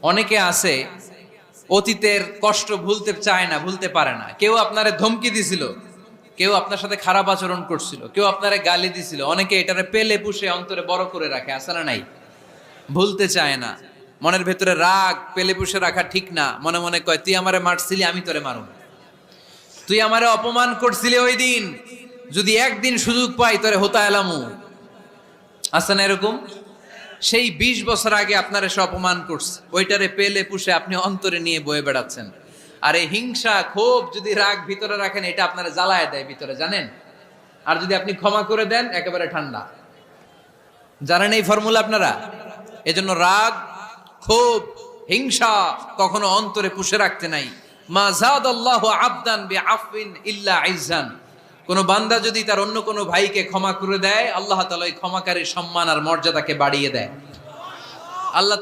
অনেকে আছে অতীতের কষ্ট ভুলতে চায় না, ভুলতে পারে না। কেউ আপনারে ধমকি দিছিল, কেউ আপনার সাথে খারাপ আচরণ করছিল, কেউ আপনারে গালি দিছিল, অনেকে এটারে পেলে পুষে অন্তরে বড় করে রাখে, আছে না নাই? ভুলতে চায় না। মনের ভেতরে রাগ পেলে পুষে রাখা ঠিক না। মনে মনে কয়, তুই আমারে মারছিলি, আমি তোরে মারুম। তুই আমারে অপমান করছিলি ওই দিন, যদি একদিন সুযোগ পাই তোরে হোতা এলামু। আছে না এরকম? সেই ২০ বছর আগে আপনার এসে অপমান করছে, ওইটারে পেলে পুষে আপনি অন্তরে নিয়ে বয়ে বেড়াচ্ছেন। আর এই হিংসা ক্ষোভ যদি রাগ ভিতরে রাখেন, এটা আপনারা জ্বালায় দেয় ভিতরে, জানেন? আর যদি আপনি ক্ষমা করে দেন, একেবারে ঠান্ডা। জানেন এই ফর্মুলা আপনারা? এজন্য রাগ, ক্ষোভ, হিংসা কখনো অন্তরে পুষে রাখতে নাই। মা যাদাল্লাহু আবদান বিআফওয়িন ইল্লা ইজ্জান। কোন বান্দা যদি তার অন্য কোন ভাইকে ক্ষমা করে দেয়, আল্লাহ তাআলা ওই ক্ষমাকারীর সম্মান আর মর্যাদাকে বাড়িয়ে দেয়। আল্লাহ